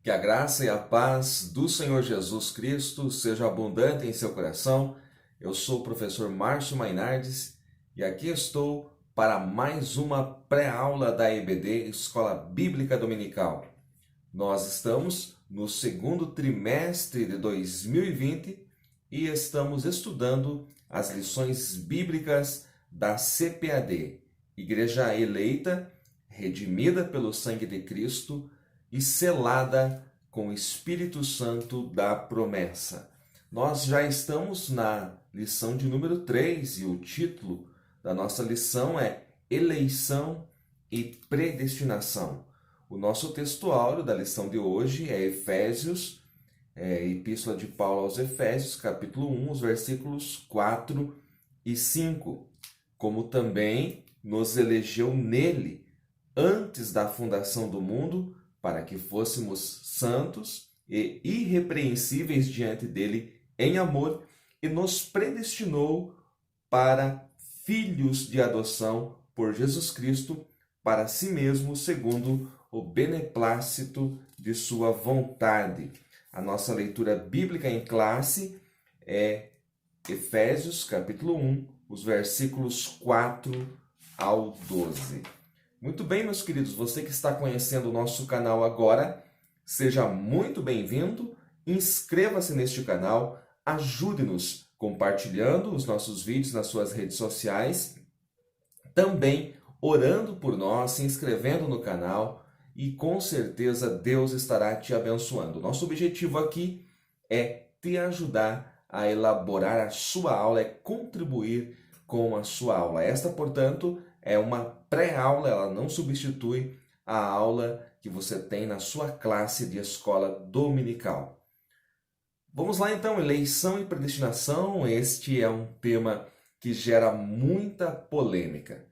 Que a graça e a paz do Senhor Jesus Cristo seja abundante em seu coração. Eu sou o professor Márcio Mainardes e aqui estou para mais uma pré-aula da EBD, Escola Bíblica Dominical. Nós estamos no segundo trimestre de 2020 e estamos estudando as lições bíblicas da CPAD, Igreja Eleita, redimida pelo sangue de Cristo e selada com o Espírito Santo da promessa. Nós já estamos na lição de número 3 e o título da nossa lição é Eleição e Predestinação. O nosso texto áureo da lição de hoje é Efésios, Epístola de Paulo aos Efésios, capítulo 1, os versículos 4 e 5. Como também nos elegeu nele antes da fundação do mundo, para que fôssemos santos e irrepreensíveis diante dele em amor, e nos predestinou para filhos de adoção por Jesus Cristo, para si mesmo, segundo o beneplácito de sua vontade. A nossa leitura bíblica em classe é Efésios, capítulo 1, os versículos 4 ao 12. Muito bem, meus queridos, você que está conhecendo o nosso canal agora, seja muito bem-vindo, inscreva-se neste canal, ajude-nos compartilhando os nossos vídeos nas suas redes sociais, também orando por nós, se inscrevendo no canal e com certeza Deus estará te abençoando. Nosso objetivo aqui é te ajudar a elaborar a sua aula, é contribuir com a sua aula. Esta, portanto, é uma pré-aula, ela não substitui a aula que você tem na sua classe de escola dominical. Vamos lá então, eleição e predestinação. Este é um tema que gera muita polêmica.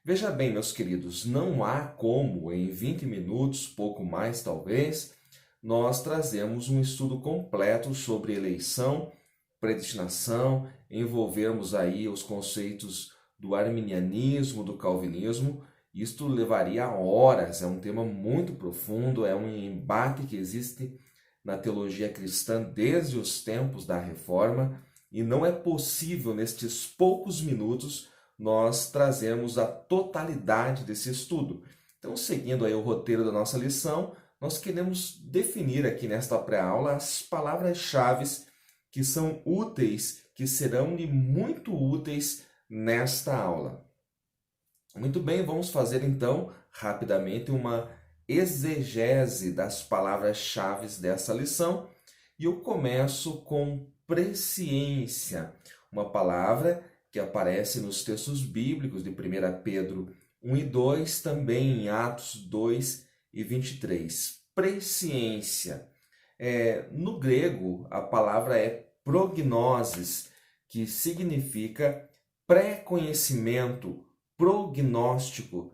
Veja bem, meus queridos, não há como em 20 minutos, pouco mais talvez, nós trazemos um estudo completo sobre eleição, predestinação, envolvermos aí os conceitos do arminianismo, do calvinismo. Isto levaria horas, é um tema muito profundo, é um embate que existe na teologia cristã desde os tempos da Reforma e não é possível nestes poucos minutos nós trazermos a totalidade desse estudo. Então, seguindo aí o roteiro da nossa lição, nós queremos definir aqui nesta pré-aula as palavras-chave que são úteis, que serão-lhe muito úteis nesta aula. Muito bem, vamos fazer então rapidamente uma exegese das palavras-chave dessa lição e eu começo com presciência, uma palavra que aparece nos textos bíblicos de 1 Pedro 1 e 2, também em Atos 2 e 23. Presciência. No grego, a palavra é prognosis, que significa pré-conhecimento, prognóstico,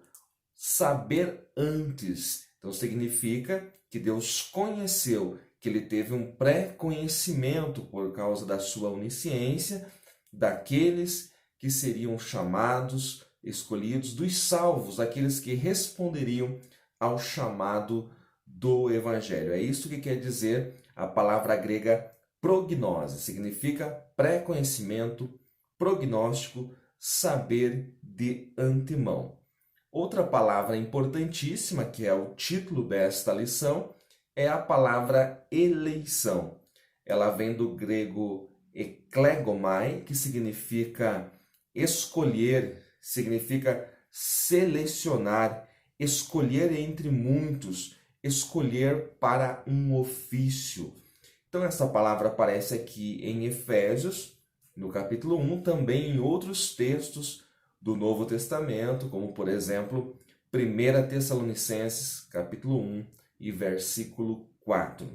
saber antes. Então, significa que Deus conheceu, que ele teve um pré-conhecimento por causa da sua onisciência, daqueles que seriam chamados, escolhidos, dos salvos, aqueles que responderiam ao chamado do Evangelho. É isso que quer dizer a palavra grega prognose. Significa pré-conhecimento, prognóstico, saber de antemão. Outra palavra importantíssima, que é o título desta lição, é a palavra eleição. Ela vem do grego eklegomai, que significa escolher, significa selecionar, escolher entre muitos, escolher para um ofício. Então, essa palavra aparece aqui em Efésios, no capítulo 1, também em outros textos do Novo Testamento, como, por exemplo, 1 Tessalonicenses, capítulo 1 e versículo 4.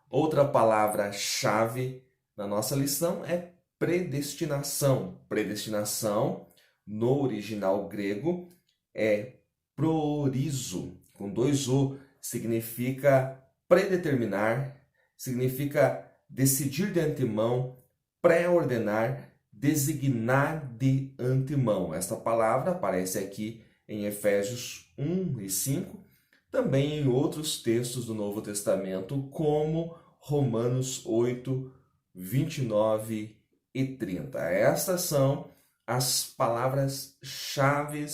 Outra palavra-chave na nossa lição é predestinação. Predestinação, no original grego, é proorizo, com 2 O, significa predeterminar, significa decidir de antemão, pré-ordenar, designar de antemão. Esta palavra aparece aqui em Efésios 1 e 5, também em outros textos do Novo Testamento, como Romanos 8, 29 e 30. Estas são as palavras-chave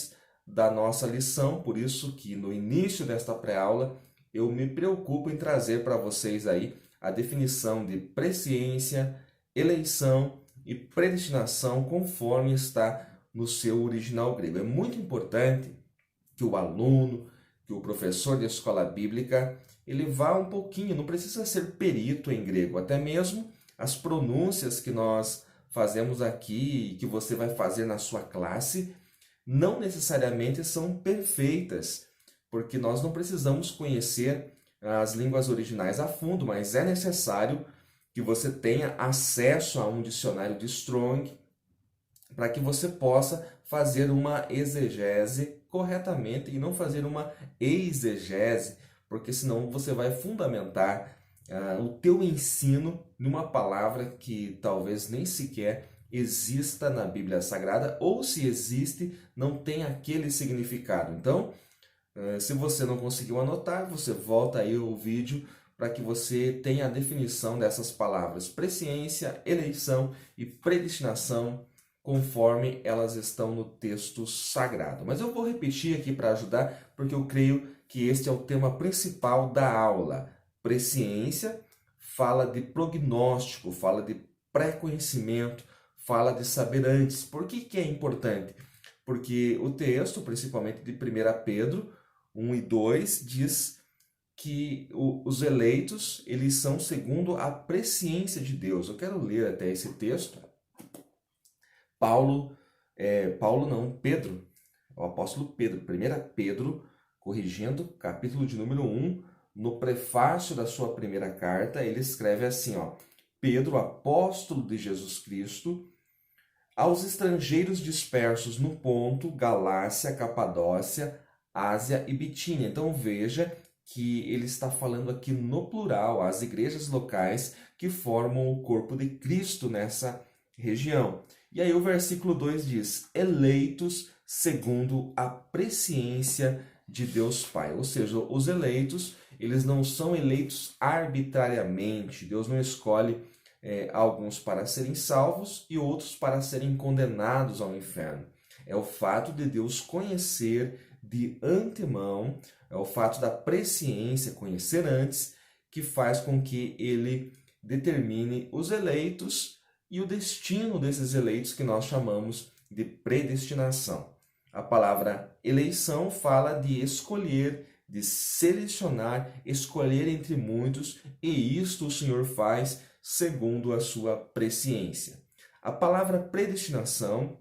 da nossa lição, por isso que no início desta pré-aula eu me preocupo em trazer para vocês aí a definição de presciência, eleição e predestinação conforme está no seu original grego. É muito importante que o aluno, que o professor de escola bíblica, ele vá um pouquinho, não precisa ser perito em grego, até mesmo as pronúncias que nós fazemos aqui e que você vai fazer na sua classe, não necessariamente são perfeitas, porque nós não precisamos conhecer as línguas originais a fundo, mas é necessário que você tenha acesso a um dicionário de Strong para que você possa fazer uma exegese corretamente e não fazer uma exegese, porque senão você vai fundamentar o teu ensino numa palavra que talvez nem sequer exista na Bíblia Sagrada, ou se existe, não tem aquele significado. Então, se você não conseguiu anotar, você volta aí o vídeo para que você tenha a definição dessas palavras: presciência, eleição e predestinação, conforme elas estão no texto sagrado. Mas eu vou repetir aqui para ajudar, porque eu creio que este é o tema principal da aula. Presciência fala de prognóstico, fala de pré-conhecimento, fala de saber antes. Por que é importante? Porque o texto, principalmente de 1 Pedro 1 e 2, diz que os eleitos, eles são segundo a presciência de Deus. Eu quero ler até esse texto. Pedro, o apóstolo Pedro, 1 Pedro, corrigindo, capítulo de número 1, no prefácio da sua primeira carta, ele escreve assim, ó: Pedro, apóstolo de Jesus Cristo, aos estrangeiros dispersos no Ponto, Galácia, Capadócia, Ásia e Bitínia. Então veja que ele está falando aqui no plural, as igrejas locais que formam o corpo de Cristo nessa região. E aí o versículo 2 diz: eleitos segundo a presciência de Deus Pai. Ou seja, os eleitos, eles não são eleitos arbitrariamente. Deus não escolhe alguns para serem salvos e outros para serem condenados ao inferno. É o fato de Deus conhecer de antemão, é o fato da presciência, conhecer antes, que faz com que ele determine os eleitos e o destino desses eleitos, que nós chamamos de predestinação. A palavra eleição fala de escolher, de selecionar, escolher entre muitos, e isto o Senhor faz segundo a sua presciência. A palavra predestinação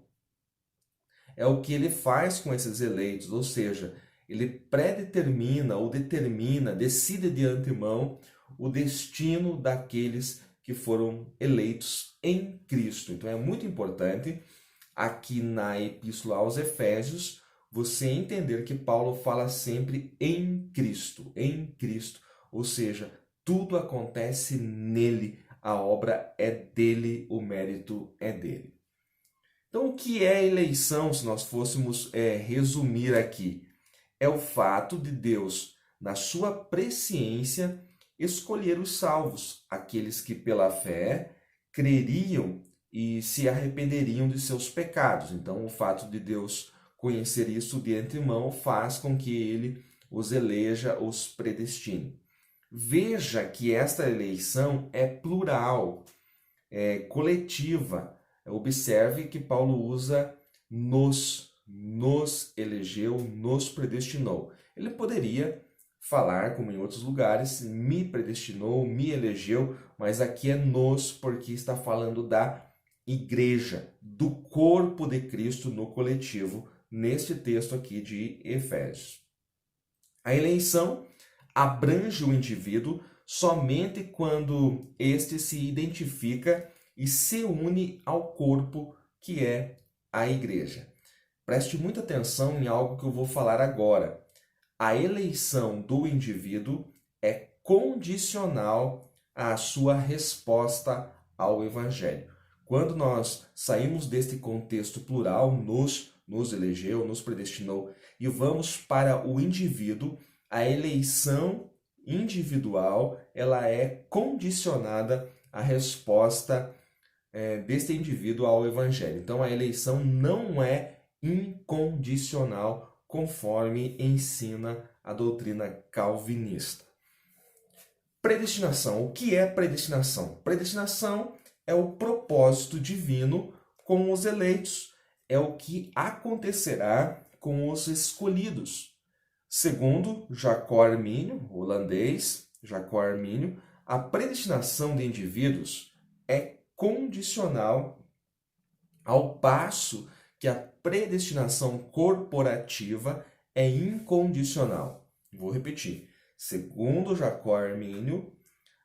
é o que ele faz com esses eleitos, ou seja, ele predetermina ou determina, decide de antemão o destino daqueles que foram eleitos em Cristo. Então é muito importante aqui na Epístola aos Efésios você entender que Paulo fala sempre em Cristo, ou seja, tudo acontece nele, a obra é dele, o mérito é dele. Então, o que é eleição, se nós fôssemos resumir aqui? É o fato de Deus, na sua presciência, escolher os salvos, aqueles que pela fé creriam e se arrependeriam de seus pecados. Então, o fato de Deus conhecer isso de antemão faz com que ele os eleja, os predestine. Veja que esta eleição é plural, é coletiva. Observe que Paulo usa nos elegeu, nos predestinou. Ele poderia falar, como em outros lugares, me predestinou, me elegeu, mas aqui é nos, porque está falando da igreja, do corpo de Cristo no coletivo, neste texto aqui de Efésios. A eleição abrange o indivíduo somente quando este se identifica e se une ao corpo que é a igreja. Preste muita atenção em algo que eu vou falar agora. A eleição do indivíduo é condicional à sua resposta ao Evangelho. Quando nós saímos deste contexto plural, nos elegeu, nos predestinou, e vamos para o indivíduo, a eleição individual ela é condicionada à resposta deste indivíduo ao Evangelho. Então, a eleição não é incondicional, conforme ensina a doutrina calvinista. Predestinação. O que é predestinação? Predestinação é o propósito divino com os eleitos. É o que acontecerá com os escolhidos. Segundo Jacó Armínio, holandês, Jacó Armínio, a predestinação de indivíduos é condicional, ao passo que a predestinação corporativa é incondicional. Vou repetir. Segundo Jacó Armínio,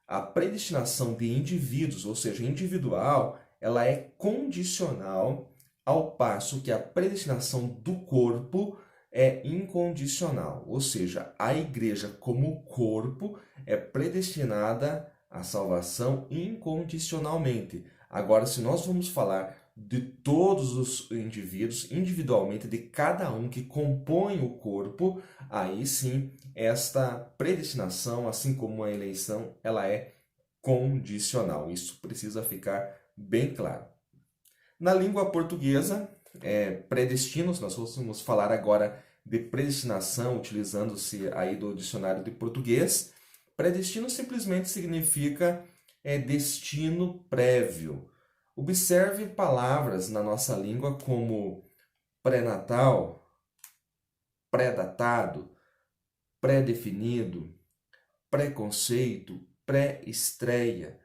a predestinação de indivíduos, ou seja, individual, ela é condicional, ao passo que a predestinação do corpo é incondicional. Ou seja, a igreja como corpo é predestinada à salvação incondicionalmente. Agora, se nós vamos falar de todos os indivíduos, individualmente, de cada um que compõe o corpo, aí sim, esta predestinação, assim como a eleição, ela é condicional. Isso precisa ficar bem claro. Na língua portuguesa, predestinos, nós vamos falar agora de predestinação, utilizando-se aí do dicionário de português. Predestino simplesmente significa destino prévio. Observe palavras na nossa língua como pré-natal, pré-datado, pré-definido, preconceito, pré-estreia.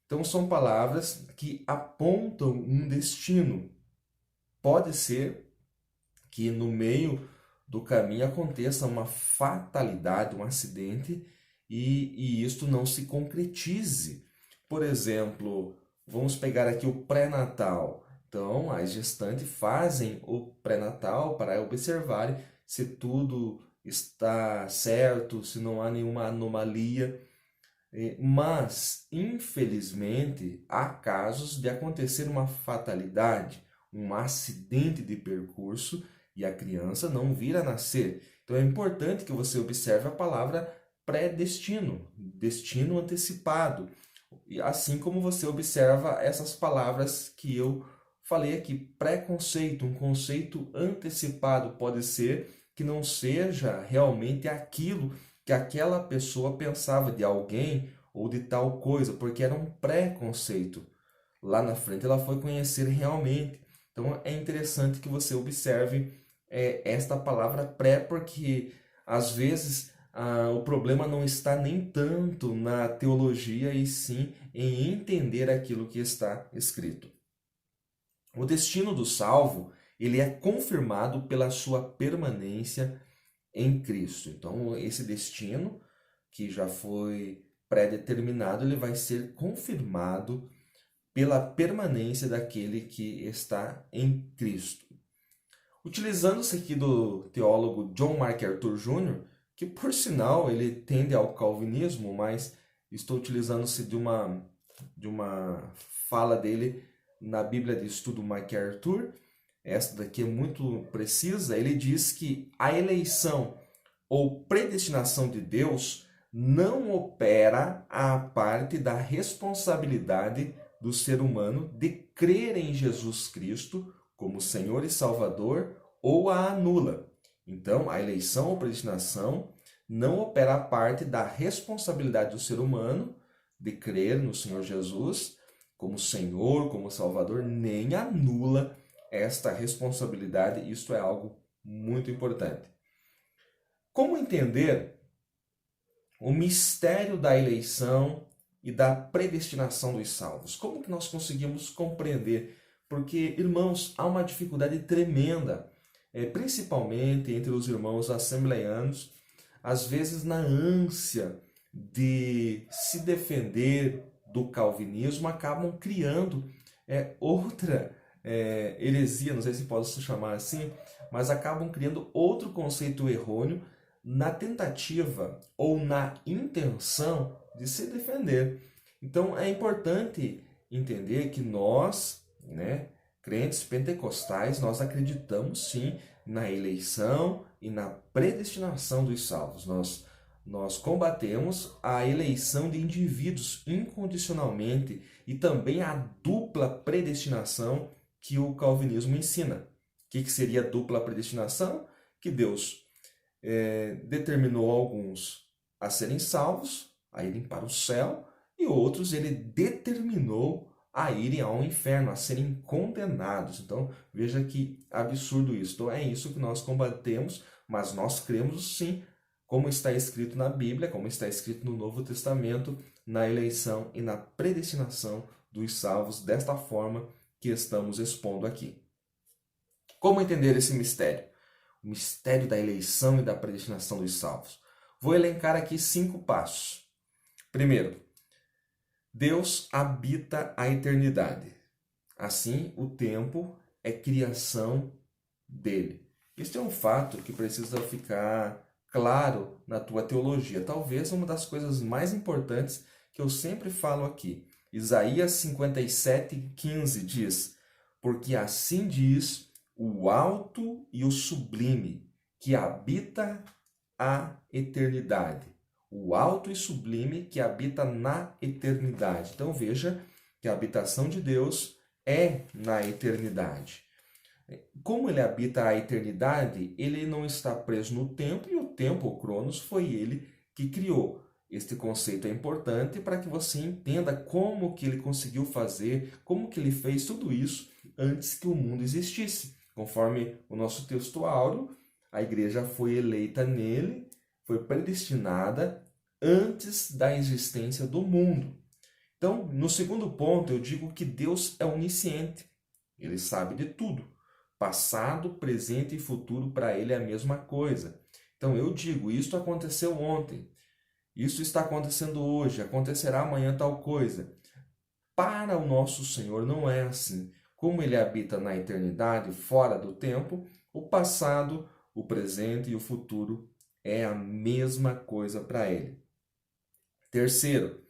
Então, são palavras que apontam um destino. Pode ser que no meio do caminho aconteça uma fatalidade, um acidente, e isto não se concretize. Por exemplo, vamos pegar aqui o pré-natal. Então, as gestantes fazem o pré-natal para observarem se tudo está certo, se não há nenhuma anomalia. Mas, infelizmente, há casos de acontecer uma fatalidade, um acidente de percurso e a criança não vir a nascer. Então, é importante que você observe a palavra predestino, destino antecipado. E assim como você observa essas palavras que eu falei aqui, preconceito, um conceito antecipado, pode ser que não seja realmente aquilo que aquela pessoa pensava de alguém ou de tal coisa, porque era um preconceito. Lá na frente ela foi conhecer realmente. Então é interessante que você observe esta palavra pré, porque às vezes o problema não está nem tanto na teologia, e sim em entender aquilo que está escrito. O destino do salvo, ele é confirmado pela sua permanência em Cristo. Então, esse destino que já foi pré-determinado, ele vai ser confirmado pela permanência daquele que está em Cristo. Utilizando-se aqui do teólogo John MacArthur Jr., que por sinal ele tende ao calvinismo, mas estou utilizando-se de uma fala dele na Bíblia de Estudo MacArthur. Esta daqui é muito precisa. Ele diz que a eleição ou predestinação de Deus não opera à parte da responsabilidade do ser humano de crer em Jesus Cristo como Senhor e Salvador, ou a anula. Então, a eleição ou predestinação não opera a parte da responsabilidade do ser humano de crer no Senhor Jesus como Senhor, como Salvador, nem anula esta responsabilidade. Isto é algo muito importante. Como entender o mistério da eleição e da predestinação dos salvos? Como que nós conseguimos compreender? Porque, irmãos, há uma dificuldade tremenda, principalmente entre os irmãos assembleianos, às vezes na ânsia de se defender do calvinismo, acabam criando outra heresia, não sei se posso chamar assim, mas acabam criando outro conceito errôneo na tentativa ou na intenção de se defender. Então é importante entender que nós, crentes pentecostais, nós acreditamos sim na eleição e na predestinação dos salvos. Nós combatemos a eleição de indivíduos incondicionalmente e também a dupla predestinação que o calvinismo ensina. O que seria a dupla predestinação? Que Deus determinou alguns a serem salvos, a irem para o céu, e outros ele determinou a irem ao inferno, a serem condenados. Então, veja que absurdo isso. Então, é isso que nós combatemos, mas nós cremos sim, como está escrito na Bíblia, como está escrito no Novo Testamento, na eleição e na predestinação dos salvos, desta forma que estamos expondo aqui. Como entender esse mistério? O mistério da eleição e da predestinação dos salvos. Vou elencar aqui 5 passos. Primeiro, Deus habita a eternidade. Assim, o tempo é criação dele. Este é um fato que precisa ficar claro na tua teologia. Talvez uma das coisas mais importantes que eu sempre falo aqui. Isaías 57:15 diz: porque assim diz o alto e o sublime, que habita a eternidade. O alto e sublime que habita na eternidade. Então veja que a habitação de Deus é na eternidade. Como ele habita a eternidade, ele não está preso no tempo, e o tempo, o Cronos, foi ele que criou. Este conceito é importante para que você entenda como que ele conseguiu fazer, como que ele fez tudo isso antes que o mundo existisse. Conforme o nosso texto áureo, a igreja foi eleita nele, foi predestinada antes da existência do mundo. Então, no segundo ponto, eu digo que Deus é onisciente. Ele sabe de tudo. Passado, presente e futuro para ele é a mesma coisa. Então, eu digo, isto aconteceu ontem. Isso está acontecendo hoje. Acontecerá amanhã tal coisa. Para o nosso Senhor não é assim. Como ele habita na eternidade, fora do tempo, o passado, o presente e o futuro é a mesma coisa para ele. Terceiro,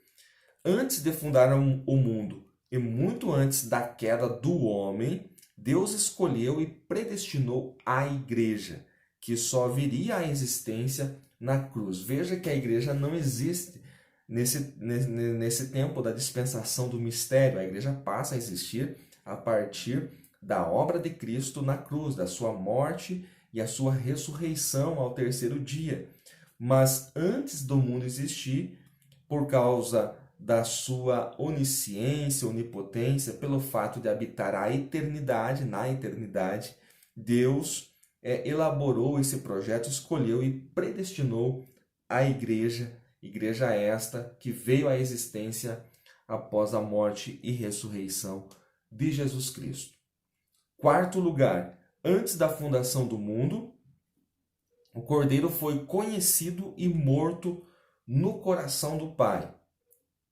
antes de fundar o mundo e muito antes da queda do homem, Deus escolheu e predestinou a igreja, que só viria à existência na cruz. Veja que a igreja não existe nesse tempo da dispensação do mistério. A igreja passa a existir a partir da obra de Cristo na cruz, da sua morte e a sua ressurreição ao terceiro dia. Mas antes do mundo existir, por causa da sua onisciência, onipotência, pelo fato de habitar a eternidade, na eternidade, Deus elaborou esse projeto, escolheu e predestinou a igreja esta que veio à existência após a morte e ressurreição de Jesus Cristo. Quarto lugar, antes da fundação do mundo, o Cordeiro foi conhecido e morto no coração do Pai.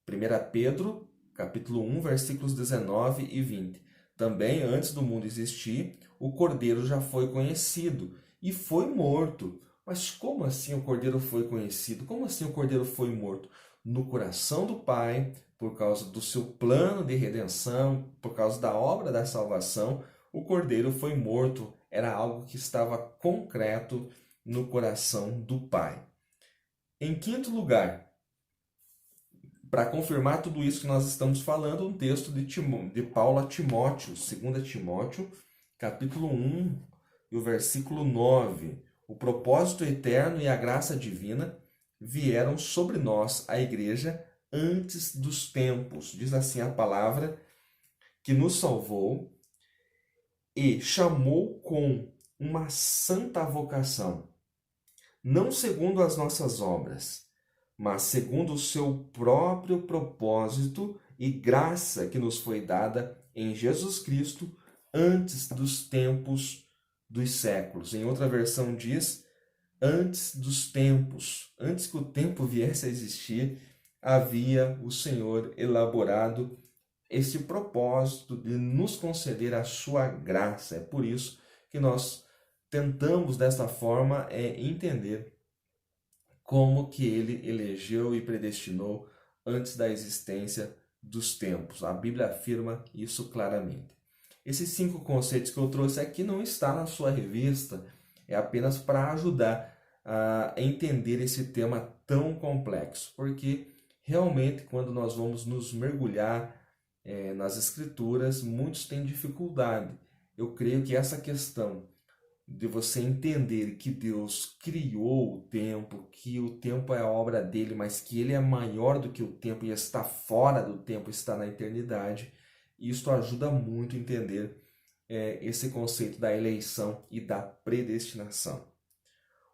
1 Pedro, capítulo 1, versículos 19 e 20. Também, antes do mundo existir, o Cordeiro já foi conhecido e foi morto. Mas como assim o Cordeiro foi conhecido? Como assim o Cordeiro foi morto? No coração do Pai, por causa do seu plano de redenção, por causa da obra da salvação, o Cordeiro foi morto. Era algo que estava concreto no coração do Pai. Em quinto lugar, para confirmar tudo isso que nós estamos falando, um texto de Paulo a Timóteo, 2 Timóteo, capítulo 1, e o versículo 9. O propósito eterno e a graça divina vieram sobre nós, a igreja, antes dos tempos. Diz assim a palavra, que nos salvou e chamou com uma santa vocação, não segundo as nossas obras, mas segundo o seu próprio propósito e graça que nos foi dada em Jesus Cristo antes dos tempos dos séculos. Em outra versão diz, antes dos tempos, antes que o tempo viesse a existir, havia o Senhor elaborado esse propósito de nos conceder a sua graça. É por isso que nós tentamos dessa forma entender como que ele elegeu e predestinou antes da existência dos tempos. A Bíblia afirma isso claramente. Esses 5 conceitos que eu trouxe aqui não está na sua revista, é apenas para ajudar a entender esse tema tão complexo, porque realmente quando nós vamos nos mergulhar nas Escrituras, muitos têm dificuldade. Eu creio que essa questão de você entender que Deus criou o tempo, que o tempo é a obra dele, mas que ele é maior do que o tempo e está fora do tempo, está na eternidade, isso ajuda muito a entender esse conceito da eleição e da predestinação.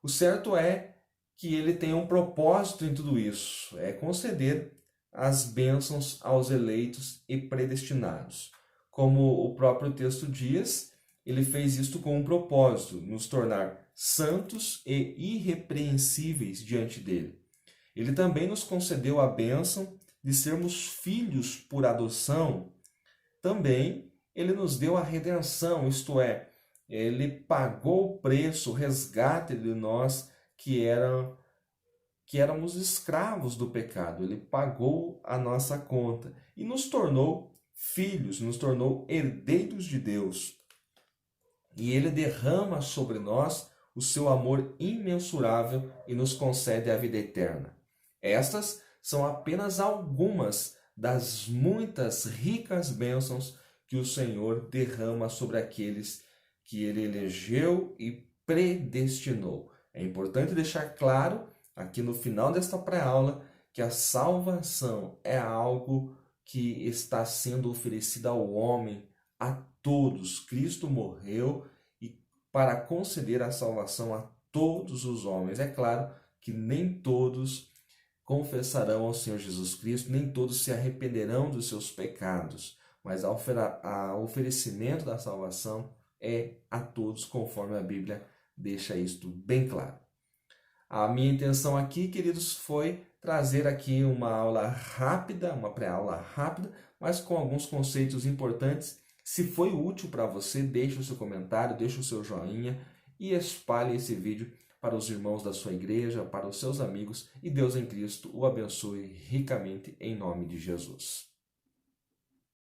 O certo é que ele tem um propósito em tudo isso, é conceder as bênçãos aos eleitos e predestinados. Como o próprio texto diz, ele fez isto com um propósito, nos tornar santos e irrepreensíveis diante dele. Ele também nos concedeu a bênção de sermos filhos por adoção. Também ele nos deu a redenção, isto é, ele pagou o preço, o resgate de nós que éramos escravos do pecado. Ele pagou a nossa conta e nos tornou filhos, nos tornou herdeiros de Deus. E ele derrama sobre nós o seu amor imensurável e nos concede a vida eterna. Estas são apenas algumas das muitas ricas bênçãos que o Senhor derrama sobre aqueles que ele elegeu e predestinou. É importante deixar claro aqui no final desta pré-aula que a salvação é algo que está sendo oferecida ao homem, a todos. Cristo morreu para conceder a salvação a todos os homens. É claro que nem todos confessarão ao Senhor Jesus Cristo, nem todos se arrependerão dos seus pecados, mas o oferecimento da salvação é a todos, conforme a Bíblia deixa isto bem claro. A minha intenção aqui, queridos, foi trazer aqui uma aula rápida, uma pré-aula rápida, mas com alguns conceitos importantes. Se foi útil para você, deixe o seu comentário, deixe o seu joinha e espalhe esse vídeo para os irmãos da sua igreja, para os seus amigos, e Deus em Cristo o abençoe ricamente em nome de Jesus.